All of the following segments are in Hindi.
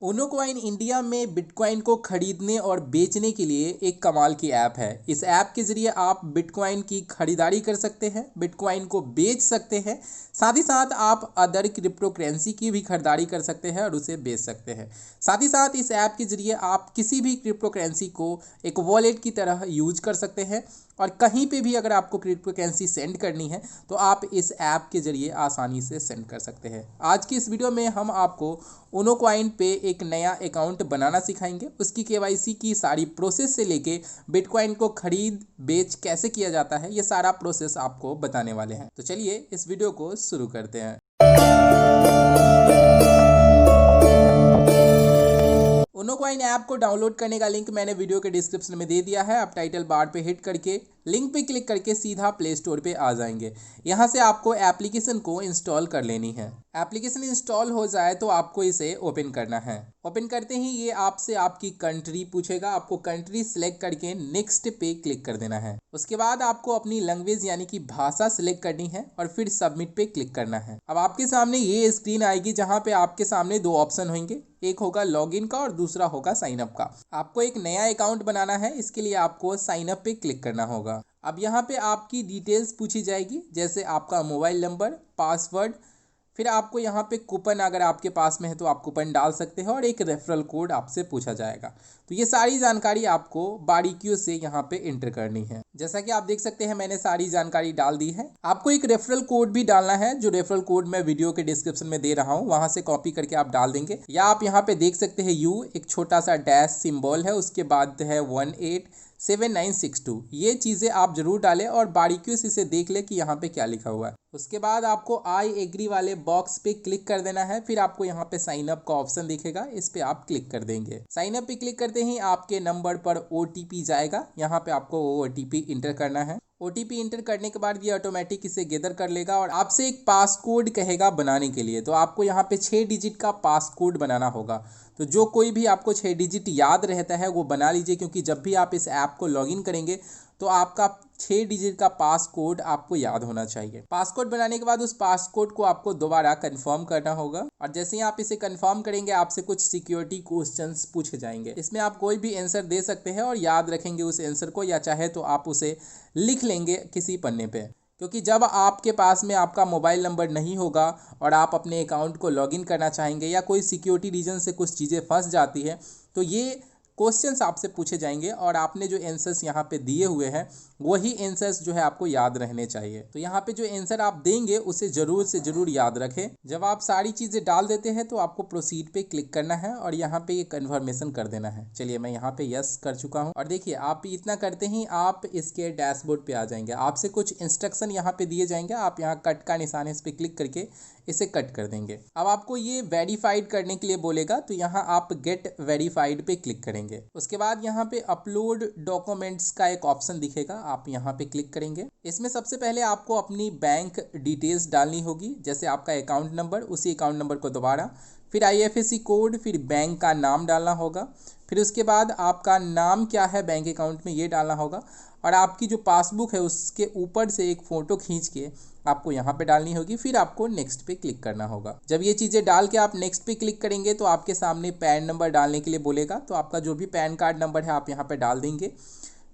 ओनो कॉइन इंडिया में बिटकॉइन को खरीदने और बेचने के लिए एक कमाल की ऐप है। इस ऐप के जरिए आप बिटकॉइन की खरीदारी कर सकते हैं, बिटकॉइन को बेच सकते हैं, साथ ही साथ आप अदर क्रिप्टो करेंसी की भी खरीदारी कर सकते हैं और उसे बेच सकते हैं। साथ ही साथ इस ऐप के जरिए आप किसी भी क्रिप्टो करेंसी को एक वॉलेट की तरह यूज कर सकते हैं और कहीं पे भी अगर आपको क्रिप्टो करेंसी सेंड करनी है तो आप इस ऐप के जरिए आसानी से सेंड कर सकते हैं। आज की इस वीडियो में हम आपको ओनो कॉइन पे एक नया अकाउंट बनाना सिखाएंगे, उसकी केवाईसी की सारी प्रोसेस से लेके बिटकॉइन को खरीद बेच कैसे किया जाता है, ये सारा प्रोसेस आपको बताने वाले हैं। तो चलिए इस वीडियो को शुरू करते हैं। ओनो कॉइन ऐप को डाउनलोड करने का लिंक मैंने वीडियो के डिस्क्रिप्शन में दे दिया है। आप टाइटल बार पे हिट करके लिंक पे क्लिक करके सीधा प्ले स्टोर पे आ जाएंगे। यहाँ से आपको एप्लीकेशन को इंस्टॉल कर लेनी है। एप्लीकेशन इंस्टॉल हो जाए तो आपको इसे ओपन करना है। ओपन करते ही ये आपसे आपकी कंट्री पूछेगा, आपको कंट्री सिलेक्ट करके नेक्स्ट पे क्लिक कर देना है। उसके बाद आपको अपनी लैंग्वेज यानी कि भाषा सिलेक्ट करनी है और फिर सबमिट पे क्लिक करना है। अब आपके सामने ये स्क्रीन आएगी जहाँ पे आपके सामने दो ऑप्शन होंगे, एक होगा लॉगिन का और दूसरा होगा साइन अप का। आपको एक नया अकाउंट बनाना है, इसके लिए आपको साइन अप पे क्लिक करना होगा। अब यहाँ पे आपकी डिटेल्स पूछी जाएगी, जैसे आपका मोबाइल नंबर, पासवर्ड, फिर आपको यहाँ पे कूपन अगर आपके पास में है तो आप कूपन डाल सकते हैं और एक रेफरल कोड आपसे पूछा जाएगा। तो ये सारी जानकारी आपको बारीकियों से यहाँ पे एंटर करनी है। जैसा कि आप देख सकते हैं मैंने सारी जानकारी डाल दी है। आपको एक रेफरल कोड भी डालना है, जो रेफरल कोड मैं वीडियो के डिस्क्रिप्शन में दे रहा हूँ, वहां से कॉपी करके आप डाल देंगे। या आप यहाँ पे देख सकते हैं यू, एक छोटा सा डैश सिंबल है, उसके बाद है 187962। ये चीज़ें आप जरूर डालें और बारीकियों से इसे देख ले कि यहाँ पे क्या लिखा हुआ है। उसके बाद आपको आई एग्री वाले बॉक्स पे क्लिक कर देना है। फिर आपको यहाँ पे साइन अप का ऑप्शन दिखेगा, इस पे आप क्लिक कर देंगे। साइन अप पे क्लिक करते ही आपके नंबर पर OTP जाएगा, यहाँ पे आपको OTP इंटर करना है। OTP इंटर करने के बाद ये ऑटोमेटिक इसे गैदर कर लेगा और आपसे एक पासकोड कहेगा बनाने के लिए। तो आपको यहाँ पे 6 डिजिट का पासकोड बनाना होगा। तो जो कोई भी आपको 6 डिजिट याद रहता है वो बना लीजिए, क्योंकि जब भी आप इस ऐप को लॉगिन करेंगे तो आपका 6 डिजिट का पासकोड आपको याद होना चाहिए। पासकोड बनाने के बाद उस पासकोड को आपको दोबारा कंफर्म करना होगा और जैसे ही आप इसे कंफर्म करेंगे आपसे कुछ सिक्योरिटी क्वेश्चंस पूछे जाएंगे। इसमें आप कोई भी आंसर दे सकते हैं और याद रखेंगे उस आंसर को, या चाहे तो आप उसे लिख लेंगे किसी पन्ने पे। क्योंकि जब आपके पास में आपका मोबाइल नंबर नहीं होगा और आप अपने अकाउंट को लॉगिन करना चाहेंगे या कोई सिक्योरिटी रीजन से कुछ चीज़ें फंस जाती है तो ये क्वेश्चंस आपसे पूछे जाएंगे और आपने जो आंसर्स यहाँ पे दिए हुए हैं वही आंसर्स जो है आपको याद रहने चाहिए। तो यहाँ पे जो आंसर आप देंगे उसे जरूर से जरूर याद रखें। जब आप सारी चीज़ें डाल देते हैं तो आपको प्रोसीड पे क्लिक करना है और यहाँ पे ये कन्फर्मेशन कर देना है। चलिए मैं यहाँ पे यस कर चुका हूँ और देखिए आप इतना करते ही आप इसके डैशबोर्ड पे आ जाएंगे। आपसे कुछ इंस्ट्रक्शन यहाँ पे दिए जाएंगे, आप यहाँ कट का निशान है, इस पर क्लिक करके इसे कट कर देंगे। अब आपको ये वेरीफाइड करने के लिए बोलेगा, तो यहाँ आप गेट वेरीफाइड पे क्लिक करेंगे। उसके बाद यहाँ पे अपलोड डॉक्यूमेंट्स का एक ऑप्शन दिखेगा, आप यहाँ पे क्लिक करेंगे। इसमें सबसे पहले आपको अपनी बैंक डिटेल्स डालनी होगी, जैसे आपका अकाउंट नंबर, उसी अकाउंट नंबर को दोबारा, फिर IFSC कोड, फिर बैंक का नाम डालना होगा, फिर उसके बाद आपका नाम क्या है बैंक अकाउंट में ये डालना होगा और आपकी जो पासबुक है उसके ऊपर से एक फ़ोटो खींच के आपको यहाँ पे डालनी होगी। फिर आपको नेक्स्ट पे क्लिक करना होगा। जब ये चीज़ें डाल के आप नेक्स्ट पे क्लिक करेंगे तो आपके सामने पैन नंबर डालने के लिए बोलेगा, तो आपका जो भी पैन कार्ड नंबर है आप यहाँ पे डाल देंगे।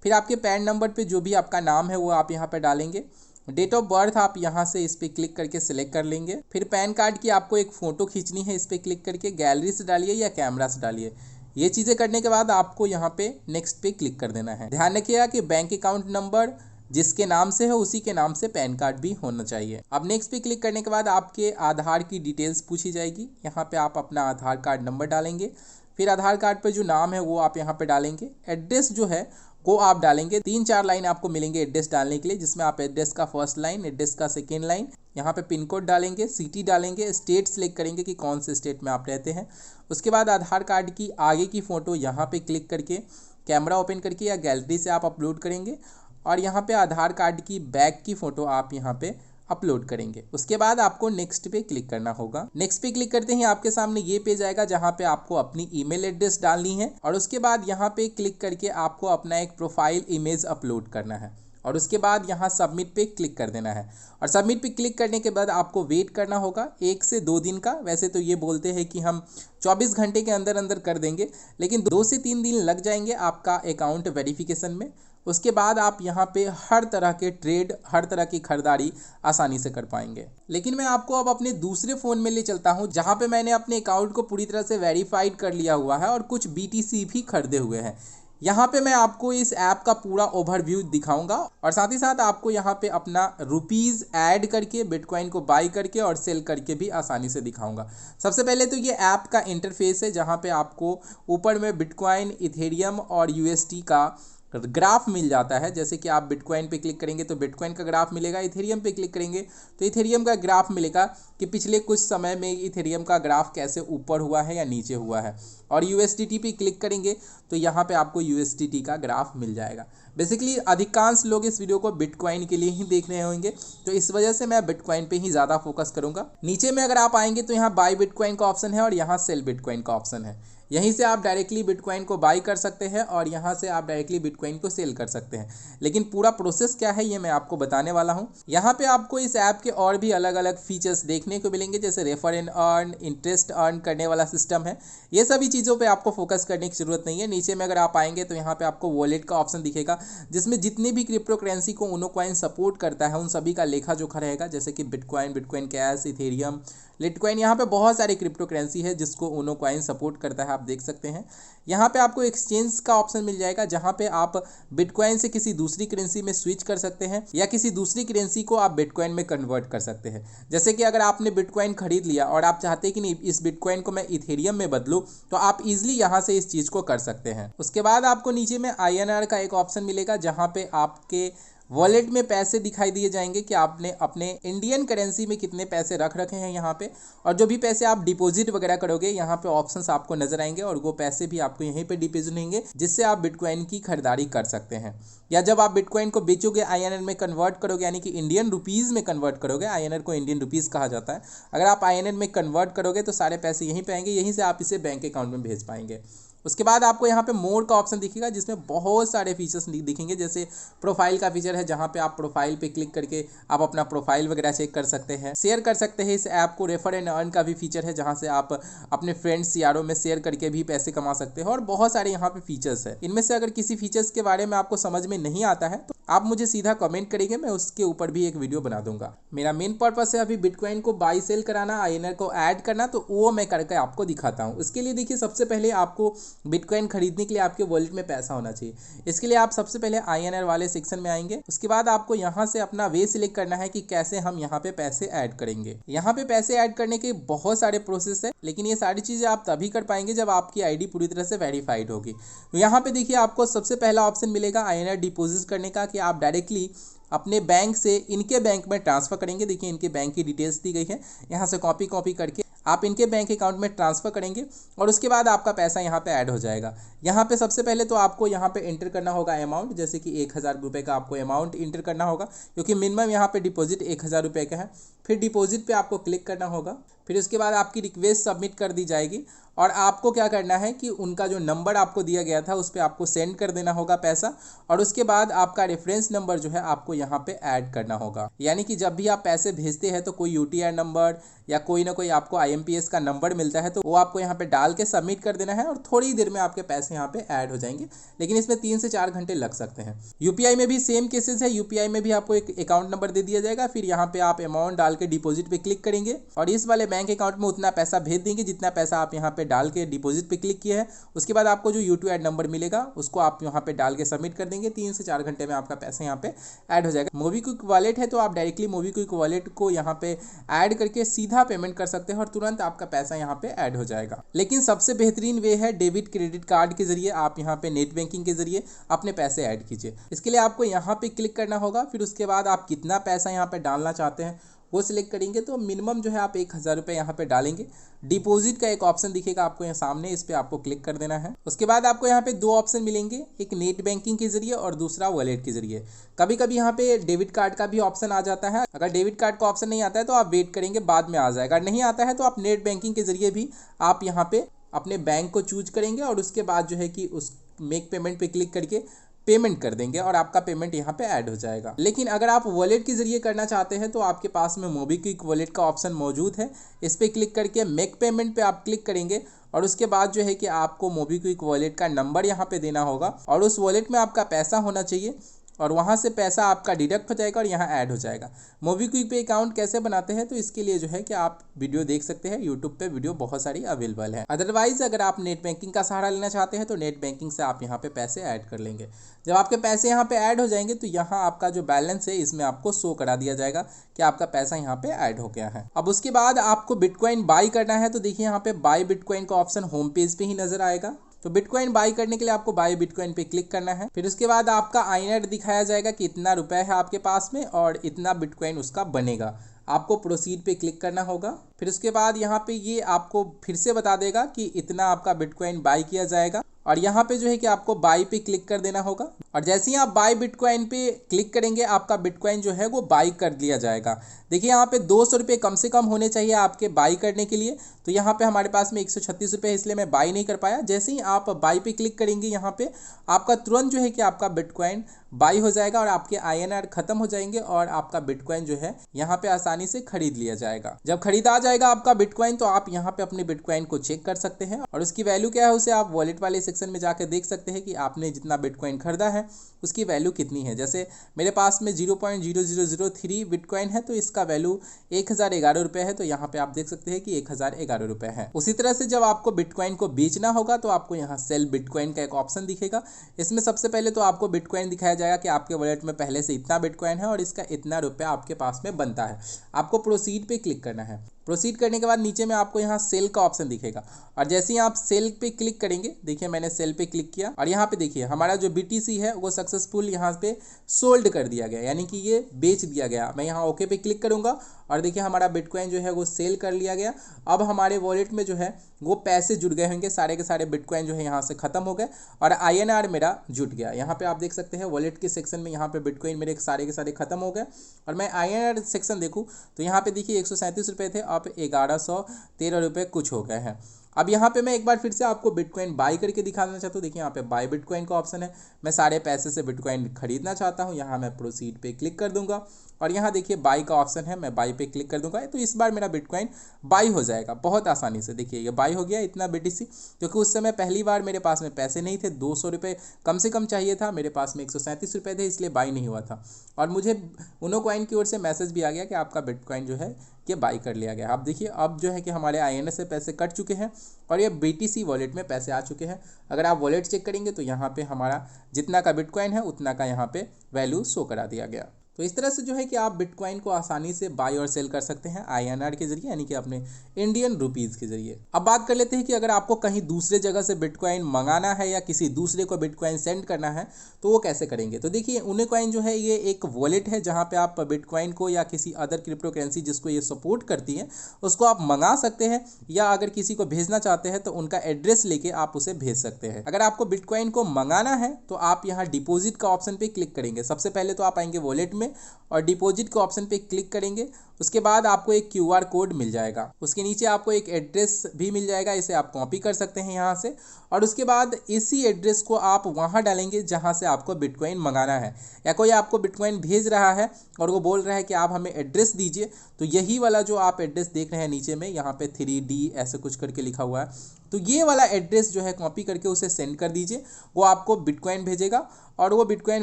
फिर आपके पैन नंबर पे जो भी आपका नाम है वो आप यहाँ पे डालेंगे। डेट ऑफ बर्थ आप यहाँ से इस पर क्लिक करके सिलेक्ट कर लेंगे। फिर पैन कार्ड की आपको एक फ़ोटो खींचनी है, इस पर क्लिक करके गैलरी से डालिए या कैमरा से डालिए। ये चीज़ें करने के बाद आपको यहाँ पे नेक्स्ट पे क्लिक कर देना है। ध्यान रखिएगा कि बैंक अकाउंट नंबर जिसके नाम से है उसी के नाम से पैन कार्ड भी होना चाहिए। अब नेक्स्ट पे क्लिक करने के बाद आपके आधार की डिटेल्स पूछी जाएगी, यहाँ पे आप अपना आधार कार्ड नंबर डालेंगे। फिर आधार कार्ड पर जो नाम है वो आप यहाँ पे डालेंगे। एड्रेस जो है वो आप डालेंगे। 3-4 लाइन आपको मिलेंगे एड्रेस डालने के लिए, जिसमें आप एड्रेस का फर्स्ट लाइन, एड्रेस का सेकेंड लाइन, यहाँ पे पिन कोड डालेंगे, सिटी डालेंगे, स्टेट सेलेक्ट करेंगे कि कौन से स्टेट में आप रहते हैं। उसके बाद आधार कार्ड की आगे की फ़ोटो यहाँ पे क्लिक करके कैमरा ओपन करके या गैलरी से आप अपलोड करेंगे और यहाँ पे आधार कार्ड की बैक की फ़ोटो आप यहाँ पे अपलोड करेंगे। उसके बाद आपको नेक्स्ट पे क्लिक करना होगा। नेक्स्ट पे क्लिक करते ही आपके सामने ये पेज आएगा जहाँ पे आपको अपनी ईमेल एड्रेस डालनी है और उसके बाद यहाँ पे क्लिक करके आपको अपना एक प्रोफाइल इमेज अपलोड करना है और उसके बाद यहाँ सबमिट पे क्लिक कर देना है। और सबमिट पे क्लिक करने के बाद आपको वेट करना होगा 1 से 2 दिन का। वैसे तो ये बोलते हैं कि हम 24 घंटे के अंदर अंदर कर देंगे, लेकिन 2 से 3 दिन लग जाएंगे आपका अकाउंट वेरिफिकेशन में। उसके बाद आप यहाँ पे हर तरह के ट्रेड, हर तरह की खरीदारी आसानी से कर पाएंगे। लेकिन मैं आपको अब अपने दूसरे फ़ोन में ले चलता हूँ, जहाँ पे मैंने अपने अकाउंट को पूरी तरह से वेरीफाइड कर लिया हुआ है और कुछ BTC भी खरीदे हुए हैं। यहाँ पे मैं आपको इस ऐप का पूरा ओवरव्यू दिखाऊंगा और साथ ही साथ आपको यहाँ पे अपना रुपीज़ ऐड करके बिटकॉइन को बाई करके और सेल करके भी आसानी से दिखाऊंगा। सबसे पहले तो ये ऐप का इंटरफेस है, जहाँ पे आपको ऊपर में बिटकॉइन, इथेरियम और USD का ग्राफ मिल जाता है। जैसे कि आप बिटकॉइन पे क्लिक करेंगे तो बिटकॉइन का ग्राफ मिलेगा, इथेरियम पे क्लिक करेंगे तो इथेरियम का ग्राफ मिलेगा कि पिछले कुछ समय में इथेरियम का ग्राफ कैसे ऊपर हुआ है या नीचे हुआ है। और USDT पे क्लिक करेंगे तो यहाँ पे आपको USDT का ग्राफ मिल जाएगा। बेसिकली अधिकांश लोग इस वीडियो को बिटकॉइन के लिए ही देख रहे होंगे, तो इस वजह से मैं बिटकॉइन पे ही ज़्यादा फोकस करूँगा। नीचे में अगर आप आएंगे तो यहाँ बाय बिटकॉइन का ऑप्शन है और यहाँ सेल बिटकॉइन का ऑप्शन है। यहीं से आप डायरेक्टली बिटकॉइन को बाई कर सकते हैं और यहाँ से आप डायरेक्टली बिटकॉइन को सेल कर सकते हैं। लेकिन पूरा प्रोसेस क्या है ये मैं आपको बताने वाला हूँ। यहाँ पे आपको इस ऐप के और भी अलग अलग फीचर्स देखने को मिलेंगे, जैसे refer and earn, interest earn करने वाला सिस्टम है। ये सभी चीज़ों पे आपको फोकस करने की ज़रूरत नहीं है। नीचे में अगर आप आएंगे तो यहाँ पे आपको वॉलेट का ऑप्शन दिखेगा, जिसमें जितने भी क्रिप्टो करेंसी को उनो कॉइन सपोर्ट करता है उन सभी का लेखा जोखा रहेगा। जैसे कि bitcoin, bitcoin cash, Ethereum, Litecoin, यहाँ पे बहुत सारे क्रिप्टो करेंसी है जिसको उनो कॉइन सपोर्ट करता है, आप देख सकते हैं। यहाँ पे आपको एक्सचेंज का ऑप्शन मिल जाएगा, जहाँ पे आप बिटकॉइन से किसी दूसरी करेंसी में स्विच कर सकते हैं या किसी दूसरी करेंसी को आप बिटकॉइन में कन्वर्ट कर सकते हैं। जैसे कि अगर आपने बिटकॉइन खरीद लिया और आप चाहते हैं कि नहीं इस बिटकॉइन को मैं इथेरियम में बदलूँ, तो आप इजिली यहाँ से इस चीज़ को कर सकते हैं। उसके बाद आपको नीचे में INR का एक ऑप्शन मिलेगा, जहाँ पे आपके वॉलेट में पैसे दिखाई दिए जाएंगे कि आपने अपने इंडियन करेंसी में कितने पैसे रख रखे हैं यहाँ पे। और जो भी पैसे आप डिपॉजिट वगैरह करोगे यहाँ पे ऑप्शंस आपको नजर आएंगे और वो पैसे भी आपको यहीं पे डिपॉजिट होंगे, जिससे आप बिटकॉइन की खरीदारी कर सकते हैं। या जब आप बिटकॉइन को बेचोगे, INR में कन्वर्ट करोगे, यानी कि इंडियन रुपीज़ में कन्वर्ट करोगे, INR को इंडियन रुपीज़ कहा जाता है। अगर आप INR में कन्वर्ट करोगे तो सारे पैसे यहीं पे आएंगे, यहीं से आप इसे बैंक अकाउंट में भेज पाएंगे। उसके बाद आपको यहाँ पे मोर का ऑप्शन दिखेगा, जिसमें बहुत सारे फीचर्स दिखेंगे। जैसे प्रोफाइल का फीचर है, जहाँ पे आप प्रोफाइल पे क्लिक करके आप अपना प्रोफाइल वगैरह चेक कर सकते हैं, शेयर कर सकते हैं इस ऐप को। रेफर एंड अर्न का भी फीचर है, जहाँ से आप अपने फ्रेंड्स यारों में शेयर करके भी पैसे कमा सकते हैं। और बहुत सारे यहाँ पे फीचर्स है। इनमें से अगर किसी फीचर्स के बारे में आपको समझ में नहीं आता है तो आप मुझे सीधा कमेंट करेंगे, मैं उसके ऊपर भी एक वीडियो बना दूंगा। मेरा मेन पर्पस है अभी बिटकॉइन को बाई सेल कराना, INR को ऐड करना, तो वो मैं करके आपको दिखाता हूँ। उसके लिए देखिए, सबसे पहले आपको बिटकॉइन खरीदने के लिए आपके वॉलेट में पैसा होना चाहिए। इसके लिए आप सबसे पहले INR वाले सेक्शन में आएंगे। उसके बाद आपको यहाँ से अपना वे सिलेक्ट करना है कि कैसे हम यहाँ पे पैसे ऐड करेंगे। यहाँ पे पैसे ऐड करने के बहुत सारे प्रोसेस है, लेकिन ये सारी चीज़ें आप तभी कर पाएंगे जब आपकी ID पूरी तरह से वेरीफाइड होगी। तो यहाँ पे देखिए, आपको सबसे पहला ऑप्शन मिलेगा INR डिपॉजिट करने का, कि आप डायरेक्टली अपने बैंक से इनके बैंक में ट्रांसफ़र करेंगे। देखिए, इनके बैंक की डिटेल्स दी गई है, यहाँ से कॉपी करके आप इनके बैंक अकाउंट में ट्रांसफ़र करेंगे और उसके बाद आपका पैसा यहाँ पे ऐड हो जाएगा। यहाँ पे सबसे पहले तो आपको यहाँ पे इंटर करना होगा अमाउंट, जैसे कि 1000 रुपये का आपको अमाउंट इंटर करना होगा, क्योंकि मिनिमम यहाँ पे डिपॉजिट 1000 रुपये का है। फिर डिपॉजिट पे आपको क्लिक करना होगा। फिर उसके बाद आपकी रिक्वेस्ट सबमिट कर दी जाएगी और आपको क्या करना है कि उनका जो नंबर आपको दिया गया था उस पर आपको सेंड कर देना होगा पैसा। और उसके बाद आपका रेफरेंस नंबर जो है आपको यहाँ पे ऐड करना होगा। यानी कि जब भी आप पैसे भेजते हैं तो कोई UTI नंबर या कोई ना कोई आपको IMPS का नंबर मिलता है, तो वो आपको यहाँ पे डाल के सबमिट कर देना है और थोड़ी देर में आपके पैसे यहाँ पे ऐड हो जाएंगे। लेकिन इसमें 3 से 4 घंटे लग सकते हैं। UPI में भी सेम केसेस है। UPI में भी आपको एक अकाउंट नंबर दे दिया जाएगा, फिर यहाँ पे आप अमाउंट डाल के डिपॉजिट पे क्लिक करेंगे और इस वाले बैंक अकाउंट में उतना पैसा भेज देंगे जितना पैसा आप यहाँ पे डाल के डिपॉजिट पे क्लिक किया है। उसके बाद आपको जो UTI नंबर मिलेगा उसको आप यहाँ पे डाल के सबमिट कर देंगे। 3 से 4 घंटे में आपका पैसा यहाँ पे ऐड हो जाएगा। मोबीक्विक वॉलेट है तो आप डायरेक्टली मोबीक्विक वॉलेट को यहाँ पे ऐड करके सीधा पेमेंट कर सकते हैं और तुरंत आपका पैसा यहाँ पे ऐड हो जाएगा। लेकिन सबसे बेहतरीन वे है डेबिट क्रेडिट कार्ड के जरिए आप यहाँ पे नेट बैंकिंग के जरिए अपने पैसे ऐड कीजिए। इसके लिए आपको यहाँ पे क्लिक करना होगा। फिर उसके बाद आप कितना पैसा यहाँ पे डालना चाहते हैं वो सिलेक्ट करेंगे। तो मिनिमम जो है आप 1000 रुपये यहाँ पे डालेंगे। डिपॉजिट का एक ऑप्शन दिखेगा आपको यहाँ सामने, इस पर आपको क्लिक कर देना है। उसके बाद आपको यहाँ पे 2 ऑप्शन मिलेंगे, एक नेट बैंकिंग के जरिए और दूसरा वॉलेट के जरिए। कभी कभी यहाँ पे डेबिट कार्ड का भी ऑप्शन आ जाता है। अगर डेबिट कार्ड का ऑप्शन नहीं आता है तो आप वेट करेंगे, बाद में आ जाएगा। नहीं आता है तो आप नेट बैंकिंग के जरिए भी आप यहाँ पे अपने बैंक को चूज करेंगे और उसके बाद जो है कि उस मेक पेमेंट पे क्लिक करके पेमेंट कर देंगे और आपका पेमेंट यहाँ पे ऐड हो जाएगा। लेकिन अगर आप वॉलेट के जरिए करना चाहते हैं तो आपके पास में मोबीक्विक वॉलेट का ऑप्शन मौजूद है। इस पर क्लिक करके मेक पेमेंट पे आप क्लिक करेंगे और उसके बाद जो है कि आपको मोबीक्विक वॉलेट का नंबर यहाँ पे देना होगा और उस वॉलेट में आपका पैसा होना चाहिए और वहाँ से पैसा आपका डिडक्ट हो जाएगा और यहाँ ऐड हो जाएगा। मोबीक्विक पे अकाउंट कैसे बनाते हैं तो इसके लिए जो है कि आप वीडियो देख सकते हैं, यूट्यूब पे वीडियो बहुत सारी अवेलेबल है। अदरवाइज अगर आप नेट बैंकिंग का सहारा लेना चाहते हैं तो नेट बैंकिंग से आप यहाँ पे पैसे ऐड कर लेंगे। जब आपके पैसे यहाँ पे ऐड हो जाएंगे तो यहाँ आपका जो बैलेंस है इसमें आपको शो करा दिया जाएगा कि आपका पैसा यहाँ पे ऐड हो गया है। अब उसके बाद आपको बिटकॉइन बाई करना है तो देखिए यहाँ पे बाई बिटकॉइन का ऑप्शन होम पेज पे ही नजर आएगा। तो बिटकॉइन बाई करने के लिए आपको बाई बिटकॉइन पे क्लिक करना है। फिर उसके बाद आपका आईएनआर दिखाया जाएगा कि इतना रुपए है आपके पास में और इतना बिटकॉइन उसका बनेगा। आपको प्रोसीड पे क्लिक करना होगा। फिर उसके बाद यहाँ पे ये आपको फिर से बता देगा कि इतना आपका बिटकॉइन बाई किया जाएगा और यहाँ पे जो है कि आपको बाई पे क्लिक कर देना होगा और जैसे ही आप बाई बिटकॉइन पे क्लिक करेंगे आपका बिटकॉइन जो है वो बाई कर दिया जाएगा। देखिए यहाँ पे 200 रुपये कम से कम होने चाहिए आपके बाई करने के लिए। तो यहाँ पे हमारे पास में 136 रुपये है इसलिए मैं बाई नहीं कर पाया। जैसे ही आप बाई पे क्लिक करेंगे यहाँ पे आपका तुरंत जो है कि आपका बिटकॉइन बाई हो जाएगा और आपके आईएनआर खत्म हो जाएंगे और आपका बिटकॉइन जो है यहाँ पे आसानी से खरीद लिया जाएगा। जब खरीदा आ जाएगा आपका बिटकॉइन तो आप यहाँ पे अपने बिटकॉइन को चेक कर सकते हैं और उसकी वैल्यू क्या है उसे आप वॉलेट वाले सेक्शन में जाकर देख सकते हैं कि आपने जितना बिटकॉइन खरीदा है उसकी वैल्यू कितनी है। जैसे मेरे पास में 0.0003 बिटकॉइन है तो इसका वैल्यू 1011 रुपये है। तो यहाँ पे आप देख सकते हैं कि 1011 रुपये है। उसी तरह से जब आपको बिटकॉइन को बेचना होगा तो आपको यहाँ सेल बिटकॉइन का एक ऑप्शन दिखेगा। इसमें सबसे पहले तो आपको बिटकॉइन दिखाया जाएगा कि आपके वॉलेट में पहले से इतना बिटकॉइन है और इसका इतना रुपया आपके पास में बनता है। आपको प्रोसीड पे क्लिक करना है। प्रोसीड करने के बाद नीचे में आपको यहाँ सेल का ऑप्शन दिखेगा और जैसे ही आप सेल पे क्लिक करेंगे, देखिए मैंने सेल पे क्लिक किया और यहाँ पे देखिए हमारा जो BTC है वो सक्सेसफुल यहाँ पे सोल्ड कर दिया गया, यानी कि ये बेच दिया गया। मैं यहाँ ओके पे क्लिक करूँगा और देखिए हमारा बिटकॉइन जो है वो सेल कर लिया गया। अब हमारे वॉलेट में जो है वो पैसे जुड़ गए होंगे, सारे के सारे बिटकॉइन जो है यहाँ से खत्म हो गए और आईएनआर मेरा जुट गया। यहाँ पे आप देख सकते हैं वॉलेट के सेक्शन में यहाँ पे बिटकॉइन मेरे सारे के सारे खत्म हो गए और मैं आईएनआर सेक्शन देखूँ तो यहाँ पे देखिए 137 रुपये थे, अब 1113 रुपये कुछ हो गए हैं। अब यहाँ पे मैं एक बार फिर से आपको बिटकॉइन बाई करके दिखाना चाहता हूँ। देखिए यहाँ पे बाई बिटकॉइन का ऑप्शन है। मैं सारे पैसे से बिटकॉइन खरीदना चाहता हूँ, यहाँ मैं प्रोसीड पे क्लिक कर दूंगा और यहाँ देखिए बाई का ऑप्शन है, मैं बाई पे क्लिक कर दूंगा तो इस बार मेरा बिटकॉइन बाई हो जाएगा बहुत आसानी से। देखिए ये बाई हो गया इतना BTC, क्योंकि उस समय पहली बार मेरे पास में पैसे नहीं थे, 200 रुपये कम से कम चाहिए था, मेरे पास में 137 रुपये थे इसलिए बाई नहीं हुआ था और मुझे उनो कॉइन की ओर से मैसेज भी आ गया कि आपका बिटकॉइन जो है कि बाई कर लिया गया। आप देखिए अब जो है कि हमारे आईएनआर से पैसे कट चुके हैं और ये BTC वॉलेट में पैसे आ चुके हैं। अगर आप वॉलेट चेक करेंगे तो यहाँ पे हमारा जितना का बिटकॉइन है उतना का यहाँ पे वैल्यू शो करा दिया गया। तो इस तरह से जो है कि आप बिटकॉइन को आसानी से बाई और सेल कर सकते हैं आईएनआर के जरिए, यानी कि अपने इंडियन रुपीज़ के जरिए। अब बात कर लेते हैं कि अगर आपको कहीं दूसरे जगह से बिटकॉइन मंगाना है या किसी दूसरे को बिटकॉइन सेंड करना है तो वो कैसे करेंगे। तो देखिए उनकॉइन जो है ये एक वॉलेट है जहाँ पे आप बिटकॉइन को या किसी अदर क्रिप्टो करेंसी जिसको ये सपोर्ट करती है उसको आप मंगा सकते हैं या अगर किसी को भेजना चाहते हैं तो उनका एड्रेस लेके आप उसे भेज सकते हैं। अगर आपको बिटकॉइन को मंगाना है तो आप यहाँ डिपॉजिट का ऑप्शन पे क्लिक करेंगे। सबसे पहले तो आप आएंगे वॉलेट में और डिपॉजिट के ऑप्शन पे क्लिक करेंगे। उसके बाद आपको एक QR कोड मिल जाएगा, उसके नीचे आपको एक एड्रेस भी मिल जाएगा, इसे आप कॉपी कर सकते हैं यहाँ से और उसके बाद इसी एड्रेस को आप वहाँ डालेंगे जहाँ से आपको बिटकॉइन मंगाना है। या कोई आपको बिटकॉइन भेज रहा है और वो बोल रहा है कि आप हमें एड्रेस दीजिए, तो यही वाला जो आप एड्रेस देख रहे हैं नीचे में यहाँ पे 3D ऐसे कुछ करके लिखा हुआ है, तो ये वाला एड्रेस जो है कॉपी करके उसे सेंड कर दीजिए। वो आपको बिटकॉइन भेजेगा और वो बिटकॉइन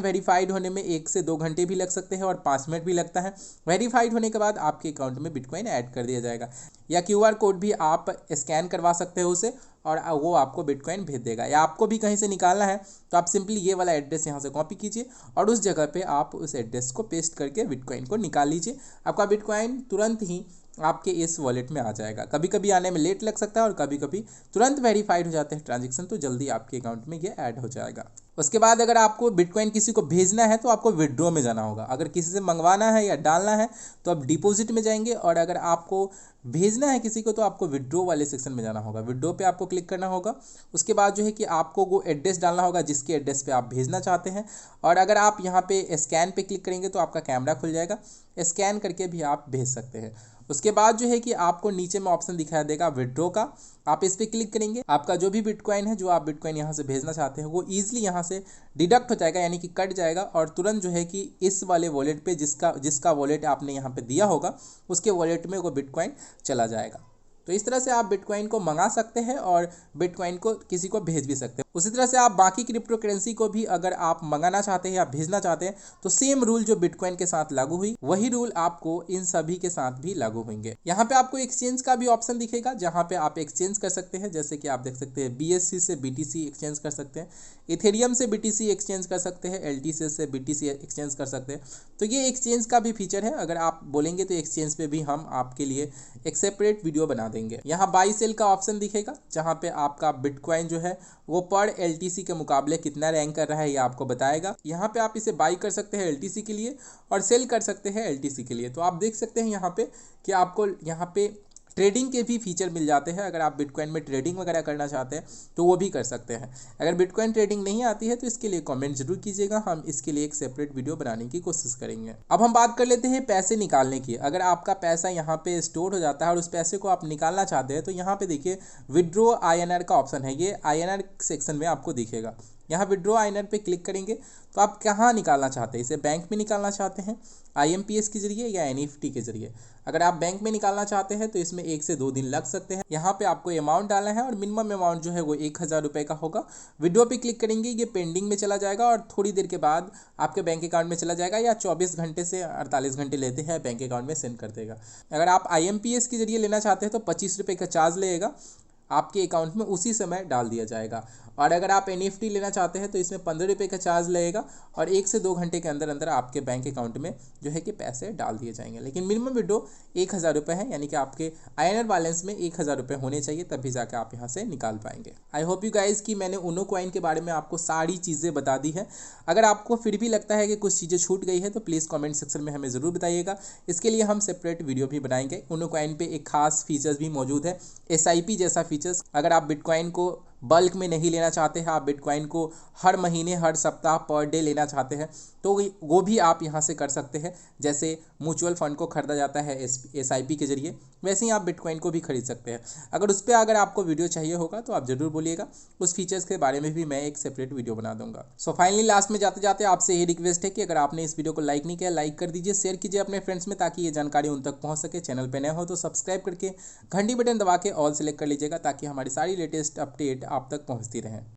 वेरीफाइड होने में 1 से 2 घंटे भी लग सकते हैं और 5 मिनट भी लगता है। वेरीफाइड होने के बाद आपके अकाउंट में बिटकॉइन ऐड कर दिया जाएगा या QR कोड भी आप स्कैन करवा सकते हो उसे और वो आपको बिटकॉइन भेज देगा। या आपको भी कहीं से निकालना है तो आप सिंपली ये वाला एड्रेस यहाँ से कॉपी कीजिए और उस जगह पे आप उस एड्रेस को पेस्ट करके बिटकॉइन को निकाल लीजिए। आपका बिटकॉइन तुरंत ही आपके इस वॉलेट में आ जाएगा। कभी कभी आने में लेट लग सकता है और कभी कभी तुरंत वेरीफाइड हो जाते हैं ट्रांजेक्शन, तो जल्दी आपके अकाउंट में ये ऐड हो जाएगा। उसके बाद अगर आपको बिटकॉइन किसी को भेजना है तो आपको विड्रॉ में जाना होगा। अगर किसी से मंगवाना है या डालना है तो आप डिपॉजिट में जाएंगे और अगर आपको भेजना है किसी को तो आपको विड्रॉ वाले सेक्शन में जाना होगा। विड्रॉ पे आपको क्लिक करना होगा। उसके बाद जो है कि आपको वो एड्रेस डालना होगा जिसके एड्रेस पे आप भेजना चाहते हैं और अगर आप यहाँ पे स्कैन पे क्लिक करेंगे तो आपका कैमरा खुल जाएगा, स्कैन करके भी आप भेज सकते हैं। उसके बाद जो है कि आपको नीचे में ऑप्शन दिखाई देगा विड्रॉ का, आप इस पर क्लिक करेंगे। आपका जो भी बिटकॉइन है, जो आप बिटकॉइन यहाँ से भेजना चाहते हैं, वो ईजिली यहाँ से डिडक्ट हो जाएगा, यानी कि कट जाएगा और तुरंत जो है कि इस वाले वॉलेट पे जिसका वॉलेट आपने यहाँ पे दिया होगा उसके वॉलेट में वो बिटकॉइन चला जाएगा। तो इस तरह से आप बिटकॉइन को मंगा सकते हैं और बिटकॉइन को किसी को भेज भी सकते हैं। उसी तरह से आप बाकी क्रिप्टो करेंसी को भी अगर आप मंगाना चाहते हैं या भेजना चाहते हैं तो सेम रूल जो बिटकॉइन के साथ लागू हुई वही रूल आपको इन सभी के साथ भी लागू होंगे। यहाँ पे आपको एक्सचेंज का भी ऑप्शन दिखेगा, जहाँ पे आप एक्सचेंज कर सकते हैं। जैसे कि आप देख सकते हैं BSC से BTC एक्सचेंज कर सकते हैं, इथेरियम से BTC एक्सचेंज कर सकते हैं, LTC से BTC एक्सचेंज कर सकते हैं। तो ये एक्सचेंज का भी फीचर है, अगर आप बोलेंगे तो एक्सचेंज पे भी हम आपके लिए एक सेपरेट वीडियो बना देंगे। यहाँ बाई सेल का ऑप्शन दिखेगा, जहाँ पे आपका बिटकॉइन जो है वो पर LTC के मुकाबले कितना रैंक कर रहा है ये आपको बताएगा। यहाँ पे आप इसे बाई कर सकते हैं LTC के लिए और सेल कर सकते हैं LTC के लिए। तो आप देख सकते हैं यहाँ पे कि आपको यहाँ पे ट्रेडिंग के भी फीचर मिल जाते हैं। अगर आप बिटकॉइन में ट्रेडिंग वगैरह करना चाहते हैं तो वो भी कर सकते हैं। अगर बिटकॉइन ट्रेडिंग नहीं आती है तो इसके लिए कमेंट जरूर कीजिएगा, हम इसके लिए एक सेपरेट वीडियो बनाने की कोशिश करेंगे। अब हम बात कर लेते हैं पैसे निकालने की। अगर आपका पैसा यहाँ पे स्टोर हो जाता है और उस पैसे को आप निकालना चाहते हैं तो यहाँ पे देखिए विड्रॉ INR का ऑप्शन है, ये INR सेक्शन में आपको दिखेगा। यहाँ विड्रॉ INR पे क्लिक करेंगे तो आप कहाँ निकालना चाहते हैं, इसे बैंक में निकालना चाहते हैं IMPS के जरिए या NEFT के जरिए। अगर आप बैंक में निकालना चाहते हैं तो इसमें 1 से 2 दिन लग सकते हैं। यहाँ पे आपको अमाउंट डालना है और मिनिमम अमाउंट जो है वो 1000 रुपये का होगा। विड्रॉ पे क्लिक करेंगे, ये पेंडिंग में चला जाएगा और थोड़ी देर के बाद आपके बैंक अकाउंट में चला जाएगा, या 24 घंटे से 48 घंटे लेते हैं बैंक अकाउंट में सेंड कर देगा। अगर आप IMPS के जरिए लेना चाहते हैं तो 25 रुपये का चार्ज लगेगा, आपके अकाउंट में उसी समय डाल दिया जाएगा। और अगर आप NFT लेना चाहते हैं तो इसमें 15 रुपये का चार्ज लगेगा और 1 से 2 घंटे के अंदर अंदर आपके बैंक अकाउंट में जो है कि पैसे डाल दिए जाएंगे। लेकिन मिनिमम विड्रॉ 1000 रुपये है, यानी कि आपके INR बैलेंस में 1000 रुपये होने चाहिए, तभी जाकर आप यहाँ से निकाल पाएंगे। आई होप यू गाइज कि मैंने UNO कॉइन के बारे में आपको सारी चीज़ें बता दी है। अगर आपको फिर भी लगता है कि कुछ चीज़ें छूट गई है तो प्लीज़ कॉमेंट सेक्शन में हमें ज़रूर बताइएगा, इसके लिए हम सेपरेट वीडियो भी बनाएंगे। UNO कॉइन पे एक खास फीचर्स भी मौजूद है, SIP जैसा फीचर्स। अगर आप बिटकॉइन को बल्क में नहीं लेना चाहते हैं, आप बिटकॉइन को हर महीने हर सप्ताह पर डे लेना चाहते हैं तो वो भी आप यहाँ से कर सकते हैं। जैसे म्यूचुअल फंड को खरीदा जाता है SIP के जरिए, वैसे ही आप बिटकॉइन को भी खरीद सकते हैं। अगर आपको वीडियो चाहिए होगा तो आप ज़रूर बोलिएगा, उस फीचर्स के बारे में भी मैं एक सेपरेट वीडियो बना दूंगा। सो फाइनली लास्ट में जाते जाते आपसे ये रिक्वेस्ट है कि अगर आपने इस वीडियो को लाइक नहीं किया, लाइक कर दीजिए, शेयर कीजिए अपने फ्रेंड्स में, ताकि ये जानकारी उन तक पहुँच सके। चैनल पर नए हो तो सब्सक्राइब करके घंटी बटन दबा के ऑल सेलेक्ट कर लीजिएगा, ताकि हमारी सारी लेटेस्ट अपडेट आप तक पहुँचती रहें।